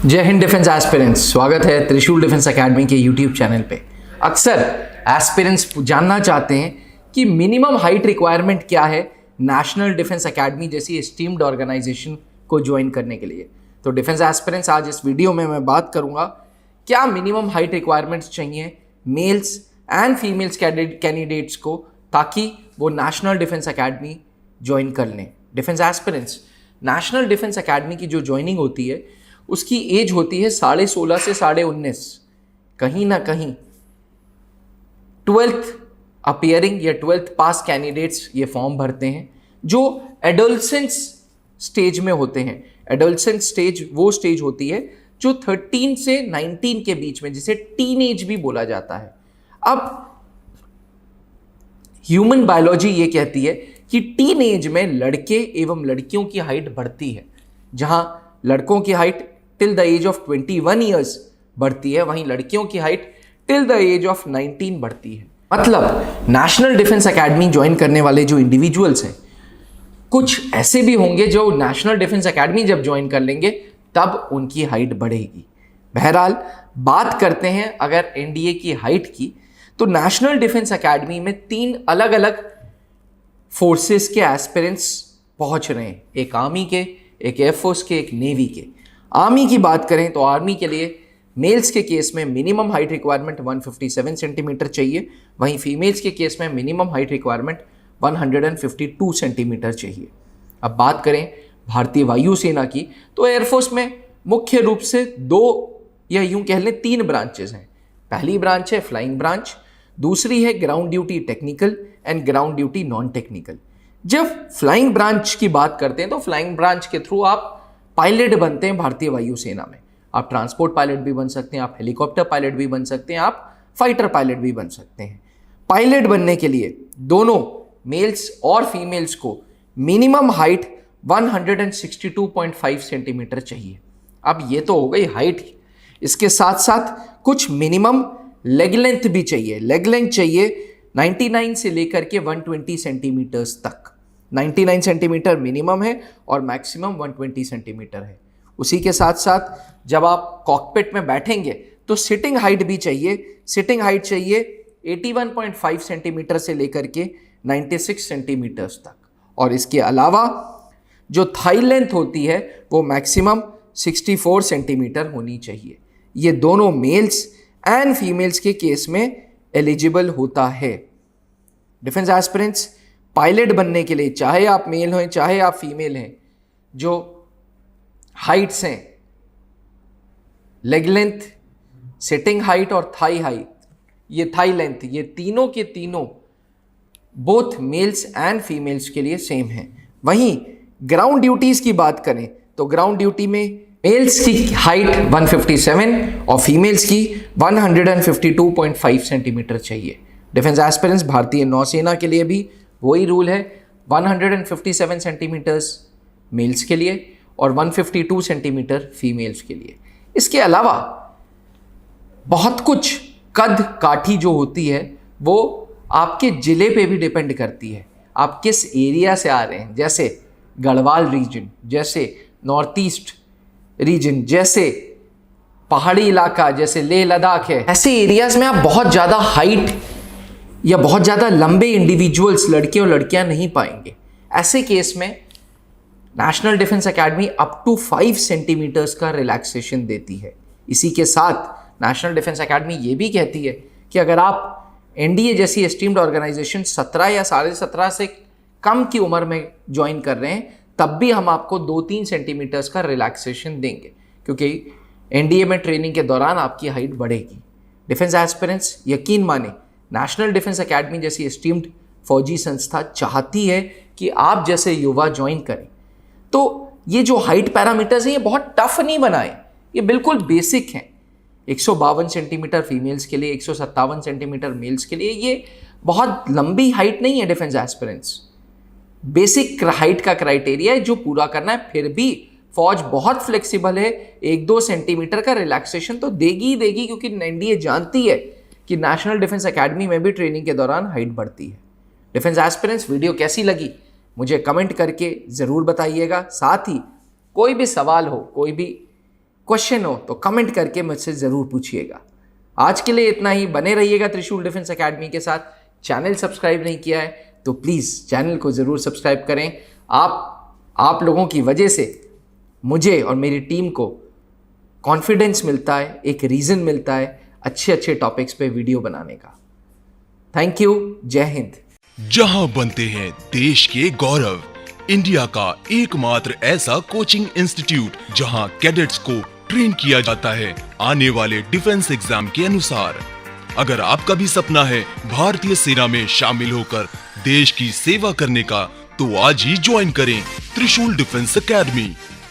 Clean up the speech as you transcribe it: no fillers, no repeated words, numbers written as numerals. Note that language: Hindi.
जय हिंद डिफेंस एस्पिरेंट्स, स्वागत है त्रिशूल डिफेंस एकेडमी के यूट्यूब चैनल पे। अक्सर एस्पिरेंट्स जानना चाहते हैं कि मिनिमम हाइट रिक्वायरमेंट क्या है नेशनल डिफेंस एकेडमी जैसी एस्टीम्ड ऑर्गेनाइजेशन को ज्वाइन करने के लिए। तो डिफेंस एस्पिरेंट्स, आज इस वीडियो में मैं बात करूंगा क्या मिनिमम हाइट रिक्वायरमेंट्स चाहिए मेल्स एंड फीमेल्स कैंडिडेट्स को, ताकि वो नेशनल डिफेंस एकेडमी ज्वाइन कर लें। Defence aspirants, national defence academy की जो ज्वाइनिंग होती है उसकी एज होती है 16.5 से 19.5। कहीं ना कहीं 12th अपियरिंग या 12th पास कैंडिडेट्स ये फॉर्म भरते हैं जो एडोलसेंस स्टेज में होते हैं। एडोलसेंस स्टेज वो स्टेज होती है जो 13 से 19 के बीच में, जिसे टीन एज भी बोला जाता है। अब ह्यूमन बायोलॉजी ये कहती है कि टीन एज में लड़के एवं लड़कियों की हाइट बढ़ती है। जहां लड़कों की height till the age of 21 years बढ़ती है, वहीं लड़कियों की height till the age of 19 बढ़ती है। मतलब नेशनल डिफेंस एकेडमी ज्वाइन करने वाले जो इंडिविजुअल्स हैं, कुछ ऐसे भी होंगे जो नेशनल डिफेंस एकेडमी जब ज्वाइन कर लेंगे तब उनकी हाइट बढ़ेगी। बहरहाल बात करते हैं अगर एनडीए की हाइट की, तो नेशनल डिफेंस एकेडमी में 3 अलग अलग फोर्सेस के एस्पिरेंट्स पहुंच रहे हैं, एक आर्मी के, एक एयरफोर्स के, एक नेवी के। आर्मी की बात करें तो आर्मी के लिए मेल्स के केस में मिनिमम हाइट रिक्वायरमेंट 157 सेंटीमीटर चाहिए, वहीं फीमेल्स के केस में मिनिमम हाइट रिक्वायरमेंट 152 सेंटीमीटर चाहिए। अब बात करें भारतीय वायुसेना की, तो एयरफोर्स में मुख्य रूप से 2 या यूं कह लें 3 ब्रांचेस हैं। पहली ब्रांच है फ्लाइंग ब्रांच, दूसरी है ground duty technical and ground duty non technical. जब फ्लाइंग ब्रांच की बात करते हैं तो फ्लाइंग ब्रांच के थ्रू आप पायलट बनते हैं भारतीय वायुसेना में। आप ट्रांसपोर्ट पायलट भी बन सकते हैं, आप हेलीकॉप्टर पायलट भी बन सकते हैं, आप फाइटर पायलट भी बन सकते हैं। पायलट बनने के लिए दोनों मेल्स और फीमेल्स को मिनिमम हाइट 162.5 सेंटीमीटर चाहिए। अब ये तो हो गई हाइट, इसके साथ साथ कुछ मिनिमम लेग लेंथ भी चाहिए। लेग लेंथ चाहिए 99 से लेकर के 120 सेंटीमीटर्स तक। 99 सेंटीमीटर मिनिमम है और मैक्सिमम 120 सेंटीमीटर है। उसी के साथ साथ जब आप कॉकपिट में बैठेंगे तो सिटिंग हाइट भी चाहिए। सिटिंग हाइट चाहिए 81.5 सेंटीमीटर से लेकर के 96 सेंटीमीटर्स तक। और इसके अलावा जो थाई लेंथ होती है वो मैक्सिमम 64 सेंटीमीटर होनी चाहिए। ये दोनों मेल्स एंड फीमेल्स के केस में एलिजिबल होता है। डिफेंस एस्पिरेंट्स, पायलट बनने के लिए चाहे आप मेल हो चाहे आप फीमेल हैं, जो हाइट्स हैं लेग लेंथ, सिटिंग हाइट और थाई हाइट, ये थाई लेंथ, ये तीनों के तीनों बोथ मेल्स एंड फीमेल्स के लिए सेम है। वहीं ग्राउंड ड्यूटीज की बात करें तो ग्राउंड ड्यूटी में मेल्स की हाइट 157 और फीमेल्स की 152.5 सेंटीमीटर चाहिए। डिफेंस एस्पिरेंट्स, भारतीय नौसेना के लिए भी वही रूल है, 157 सेंटीमीटर्स मेल्स के लिए और 152 सेंटीमीटर फीमेल्स के लिए। इसके अलावा बहुत कुछ कद काठी जो होती है वो आपके जिले पे भी डिपेंड करती है, आप किस एरिया से आ रहे हैं। जैसे गढ़वाल रीजन, जैसे नॉर्थ ईस्ट रीजन, जैसे पहाड़ी इलाका, जैसे लेह लद्दाख है, ऐसे एरियाज में आप बहुत ज़्यादा हाइट या बहुत ज़्यादा लंबे इंडिविजुअल्स, लड़के और लड़कियां नहीं पाएंगे। ऐसे केस में national defence academy up to 5 centimetres का रिलैक्सेशन देती है। इसी के साथ नेशनल डिफेंस एकेडमी ये भी कहती है कि अगर आप एनडीए जैसी एस्टीम्ड ऑर्गेनाइजेशन 17 या 17.5 से कम की उम्र में ज्वाइन कर रहे हैं, तब भी हम आपको 2-3 सेंटीमीटर्स का रिलैक्सेशन देंगे, क्योंकि एनडीए में ट्रेनिंग के दौरान आपकी हाइट बढ़ेगी। डिफेंस एस्पिरेंट्स, यकीन माने नेशनल डिफेंस एकेडमी जैसी एस्टीम्ड फौजी संस्था चाहती है कि आप जैसे युवा ज्वाइन करें। तो ये जो हाइट पैरामीटर्स हैं ये बहुत टफ नहीं बनाए, ये बिल्कुल बेसिक हैं। 152 सेंटीमीटर फीमेल्स के लिए, 157 सेंटीमीटर मेल्स के लिए, ये बहुत लंबी हाइट नहीं है। डिफेंस एस्पिरेंट्स, बेसिक हाइट का क्राइटेरिया है जो पूरा करना है। फिर भी फौज बहुत फ्लेक्सिबल है, 1-2 सेंटीमीटर का रिलैक्सेशन तो देगी ही देगी, क्योंकि एनडीए जानती है कि नेशनल डिफेंस एकेडमी में भी ट्रेनिंग के दौरान हाइट बढ़ती है। डिफेंस एस्पिरेंट्स, वीडियो कैसी लगी मुझे कमेंट करके ज़रूर बताइएगा। साथ ही कोई भी सवाल हो, कोई भी क्वेश्चन हो तो कमेंट करके मुझसे ज़रूर पूछिएगा। आज के लिए इतना ही। बने रहिएगा त्रिशूल डिफेंस एकेडमी के साथ। चैनल सब्सक्राइब नहीं किया है तो प्लीज़ चैनल को ज़रूर सब्सक्राइब करें। आप लोगों की वजह से मुझे और मेरी टीम को कॉन्फिडेंस मिलता है, एक रीज़न मिलता है अच्छे टॉपिक्स पे वीडियो बनाने का। Thank you. जय हिंद। जहां बनते हैं देश के गौरव, इंडिया का एकमात्र ऐसा कोचिंग इंस्टीट्यूट जहां कैडेट्स को ट्रेन किया जाता है आने वाले डिफेंस एग्जाम के अनुसार। अगर आपका भी सपना है भारतीय सेना में शामिल होकर देश की सेवा करने का, तो आज ही ज्वाइन करें त्रिशूल डिफेंस एकेडमी।